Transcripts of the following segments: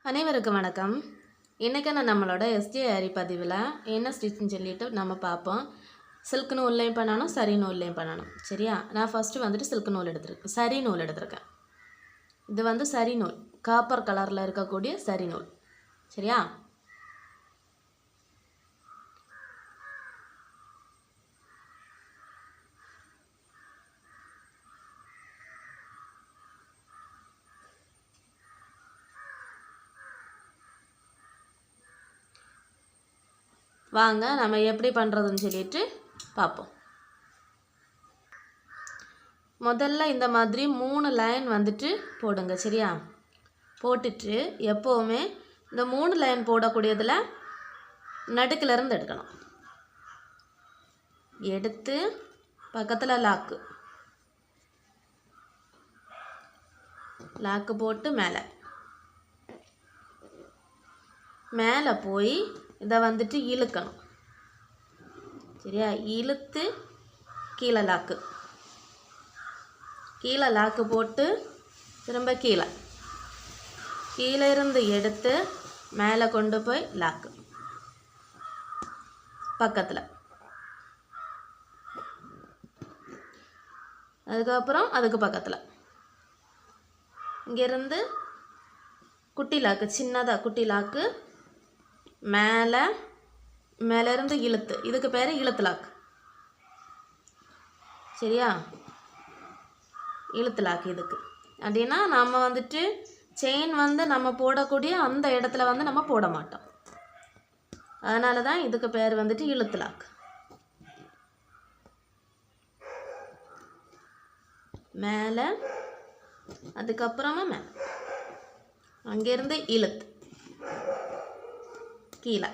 அனைவருக்கும் வணக்கம். இன்றைக்கான நம்மளோட எஸ்ஜேஆரி பதிவில் என்ன ஸ்டிச்சுன்னு சொல்லிட்டு நம்ம பார்ப்போம். சில்க் நூல்லையும் பண்ணணும், சரி நூல்லையும் பண்ணணும். சரியா? நான் ஃபஸ்ட்டு வந்துட்டு சில்க் நூல் எடுத்துருக்கேன், சரி நூல் எடுத்திருக்கேன். இது வந்து சரி நூல், காப்பர் கலரில் இருக்கக்கூடிய சரி நூல். சரியா? வாங்க நம்ம எப்படி பண்ணுறதுன்னு சொல்லிட்டு பார்ப்போம். முதல்ல இந்த மாதிரி 3 லைன் வந்துட்டு போடுங்க. சரியா? போட்டுட்டு எப்போவுமே இந்த 3 லைன் போடக்கூடியதில் நடுக்கிலேருந்து எடுக்கணும். எடுத்து பக்கத்தில் லாக்கு போட்டு மேலே போய் இதை வந்துட்டு இழுக்கணும். சரியா? இழுத்து கீழே லாக்கு போட்டு திரும்ப கீழே இருந்து எடுத்து மேலே கொண்டு போய் லாக்கு பக்கத்தில். அதுக்கப்புறம் அதுக்கு பக்கத்தில் இங்கேருந்து குட்டி லாக்கு மேலேருந்து இழுத்து, இதுக்கு பேர் இழுத்து லாக்கு. சரியா? இழுத்து லாக்கு இதுக்கு அப்படின்னா நம்ம வந்துட்டு செயின் வந்து நம்ம போடக்கூடிய அந்த இடத்துல வந்து நம்ம போட மாட்டோம். அதனால தான் இதுக்கு பேர் வந்துட்டு இழுத்து லாக்கு. மேலே அதுக்கப்புறமா அங்கேருந்து இழுத்து கீழே,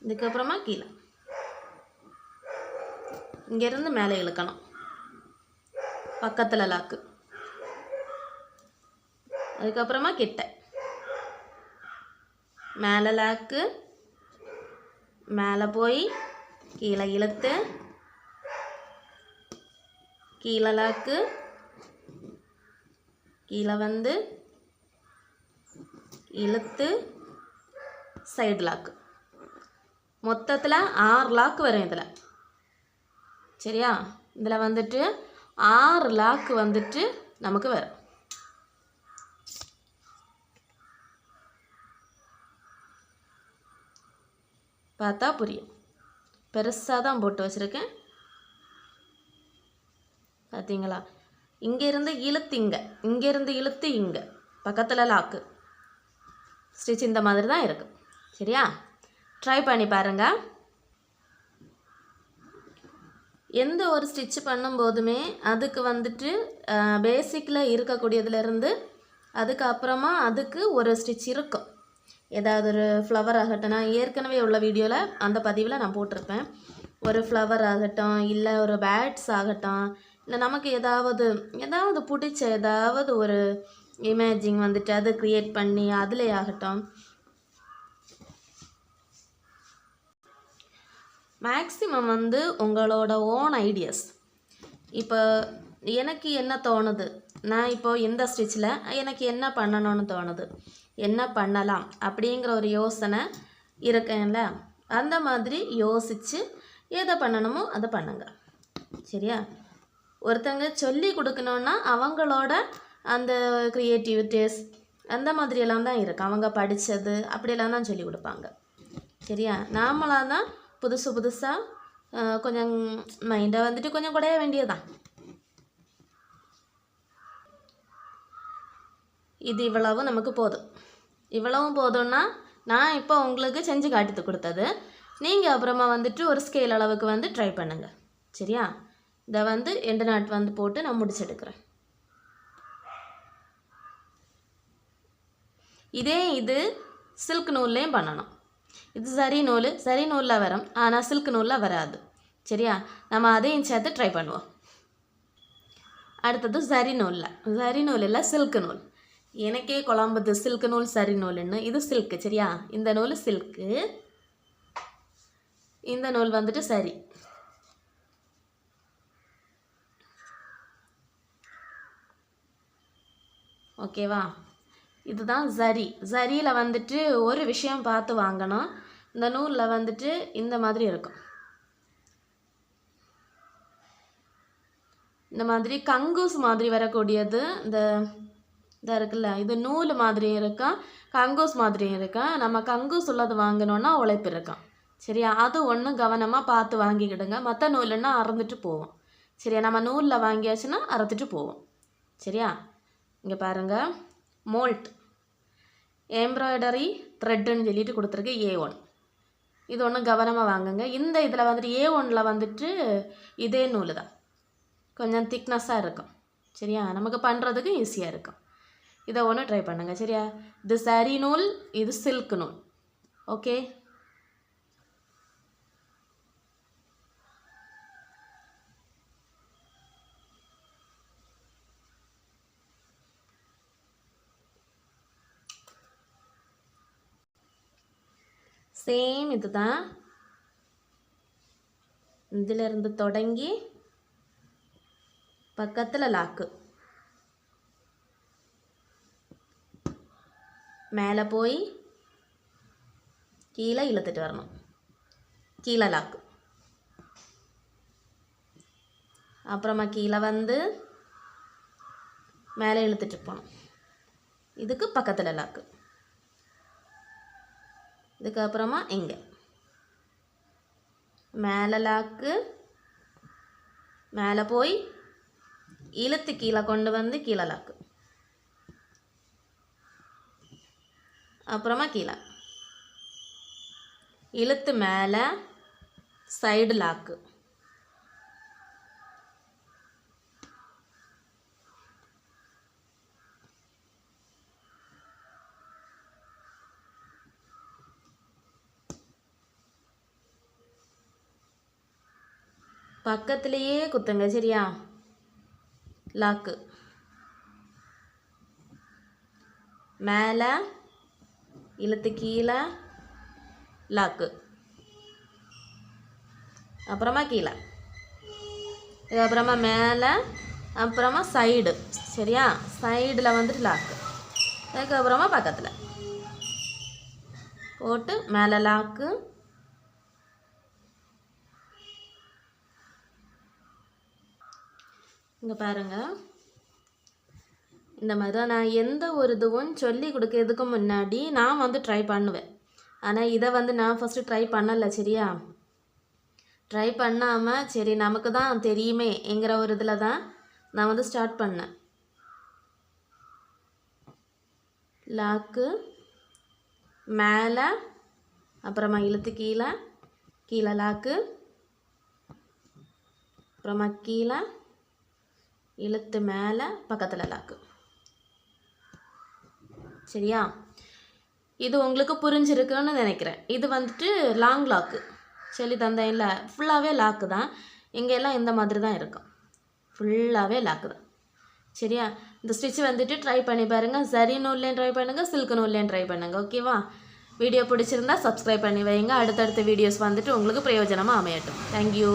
இதுக்கப்புறமா கீழே, இங்கேருந்து மேலே இழுக்கணும் பக்கத்தில் லாக்கு. அதுக்கப்புறமா கிட்ட மேலே லாக்கு, மேலே போய் கீழே இழுத்து கீழே லாக்கு, கீழே வந்து இழுத்து சைடு லாக்கு. மொத்தத்தில் 6 லாக்கு வரும் இதில். சரியா? இதில் வந்துட்டு 6 லாக்கு வந்துட்டு நமக்கு வரும். பார்த்தா புரியும். பெருசாக தான் போட்டு வச்சுருக்கேன். பார்த்தீங்களா? இங்கேருந்து இழுத்து இங்கே பக்கத்தில் லாக்கு. ஸ்டிச் இந்த மாதிரி தான் இருக்குது. சரியா? ட்ரை பண்ணி பாருங்கள். எந்த ஒரு ஸ்டிச் பண்ணும்போதுமே அதுக்கு வந்துட்டு பேசிக்கில் இருக்கக்கூடியதுலேருந்து அதுக்கப்புறமா அதுக்கு ஒரு ஸ்டிச் இருக்கும். ஏதாவது ஒரு ஃப்ளவர் ஆகட்டும், நான் ஏற்கனவே உள்ள வீடியோவில் அந்த பதிவில் நான் போட்டிருப்பேன். ஒரு ஃப்ளவர் ஆகட்டும், இல்லை ஒரு பேட்ஸ் ஆகட்டும், இல்லை நமக்கு ஏதாவது பிடிச்ச ஏதாவது ஒரு இமேஜிங் வந்துட்டு அதை க்ரியேட் பண்ணி அதிலே ஆகட்டும். மேக்ஸிமம் வந்து உங்களோட ஓன் ஐடியாஸ். இப்போ எனக்கு என்ன தோணுது, நான் இப்போது இந்த ஸ்டிச்சில் எனக்கு என்ன பண்ணணும்னு தோணுது, என்ன பண்ணலாம் அப்படிங்கிற ஒரு யோசனை இருக்கேன்ல, அந்த மாதிரி யோசித்து எதை பண்ணணுமோ அதை பண்ணுங்க. சரியா? ஒருத்தங்க சொல்லி கொடுக்கணுன்னா அவங்களோட அந்த க்ரியேட்டிவிட்டிஸ் அந்த மாதிரியெல்லாம் தான் இருக்குது. அவங்க படித்தது அப்படியெல்லாம் தான் சொல்லி கொடுப்பாங்க. சரியா? நாமளாக தான் புதுசாக கொஞ்சம் மைண்டை வந்துட்டு கொஞ்சம் குறைய வேண்டியதுதான். இது இவ்வளவும் நமக்கு போதும். இவ்வளவும் போதும்னா நான் இப்போ உங்களுக்கு செஞ்சு காட்டி கொடுத்தது. நீங்கள் அப்புறமா வந்துட்டு ஒரு ஸ்கேல் அளவுக்கு வந்து ட்ரை பண்ணுங்கள். சரியா? இதை வந்து எண்டு நாட் வந்து போட்டு நான் முடிச்செடுக்கிறேன். இது சில்க் நூல்லையும் பண்ணணும். இது சரி நூலில் வரும், ஆனால் சில்க் நூலில் வராது. சரியா? நம்ம அதையும் சேர்த்து ட்ரை பண்ணுவோம். அடுத்தது சரி நூலில் சில்க் நூல். எனக்கே குழம்புது சில்க் நூல் சரி நூல்னு. இது சில்க்கு. சரியா? இந்த நூல் சில்க்கு, இந்த நூல் வந்துட்டு சரி. ஓகேவா? இதுதான் ஜரி. ஜரியில் வந்துட்டு ஒரு விஷயம் பார்த்து வாங்கணும். இந்த நூலில் வந்துட்டு இந்த மாதிரி இருக்கும். இந்த மாதிரி கங்கூஸ் மாதிரி வரக்கூடியது இந்த இருக்குல்ல, இது நூல் மாதிரி இருக்கா, கங்கூஸ் மாதிரி இருக்கா. நம்ம கங்கூஸ் உள்ளது வாங்கினோன்னா உழைப்பு இருக்கும். சரியா, அது ஒன்று கவனமாக பார்த்து வாங்கிக்கிடுங்க. மற்ற நூலுன்னா அறந்துட்டு போவோம். சரியா, நம்ம நூலில் வாங்கியாச்சுன்னா அறுத்துட்டு போவோம். சரியா, இங்கே பாருங்கள், மோல்ட் எம்ப்ராய்டரி த்ரெட்டுன்னு சொல்லிட்டு கொடுத்துருக்கு A1. இது ஒன்று கவனமாக வாங்குங்க. இந்த இதில் வந்துட்டு A1ல் வந்துட்டு இதே நூல் தான், கொஞ்சம் திக்னஸாக இருக்கும். சரியா, நமக்கு பண்ணுறதுக்கு ஈஸியாக இருக்கும். இதை ஒன்று ட்ரை பண்ணுங்க. சரியா, இது சாரி நூல், இது சில்க் நூல். ஓகே, சேம் இதுதான். இதிலிருந்து தொடங்கி பக்கத்தில் லாக்கு, மேலே போய் கீழே இழுத்துட்டு வரணும், கீழே லாக்கு, அப்புறமா கீழே வந்து மேலே இழுத்துட்டு போகணும். இதுக்கு பக்கத்தில் லாக்கு. இதுக்கப்புறமா இங்கே மேலே லாக்கு, மேலே போய் இழுத்து கீழே கொண்டு வந்து கீழே லாக்கு, அப்புறமா கீழே இழுத்து மேலே சைடு லாக்கு, பக்கத்துலேயே குத்துங்க. சரியா, லாக்கு, மேலே இழுத்து கீழே லாக்கு, அப்புறமா கீழே, இதுக்கப்புறமா மேலே, அப்புறமா சைடு. சரியா, சைடில் வந்துட்டு லாக்கு, அதுக்கப்புறமா பக்கத்தில் போட்டு மேலே லாக்கு, இங்கே பாருங்கள். இந்த மாதிரி தான் நான் எந்த ஒரு இதுவும் சொல்லி கொடுக்கறதுக்கு முன்னாடி நான் வந்து ட்ரை பண்ணுவேன். ஆனால் இதை வந்து நான் ஃபஸ்ட்டு ட்ரை பண்ணலை. சரியா, ட்ரை பண்ணாமல் சரி நமக்கு தான் தெரியுமே என்கிற ஒரு இதில் தான் நான் வந்து ஸ்டார்ட் பண்ணேன். லாக்கு, மேலே, அப்புறமா இழுத்து கீழே, கீழே லாக்கு, அப்புறமா கீழே இழுத்து மேலே பக்கத்தில் லாக்கு. சரியா, இது உங்களுக்கு புரிஞ்சிருக்குன்னு நினைக்கிறேன். இது வந்துட்டு லாங் லாக்கு சொல்லி தந்தேன்ல, ஃபுல்லாகவே லாக்கு தான். இங்கெல்லாம் இந்த மாதிரி தான் இருக்கும், ஃபுல்லாகவே லாக்கு தான். சரியா, இந்த ஸ்டிச் வந்துட்டு ட்ரை பண்ணி பாருங்கள். சரி நூல்லேயும் ட்ரை பண்ணுங்கள், சில்க் நூல்லேயும் ட்ரை பண்ணுங்கள். ஓகேவா, வீடியோ பிடிச்சிருந்தா சப்ஸ்கிரைப் பண்ணி வைங்க. அடுத்தடுத்த வீடியோஸ் வந்துட்டு உங்களுக்கு பிரயோஜனமாக அமையட்டும். தேங்க்யூ.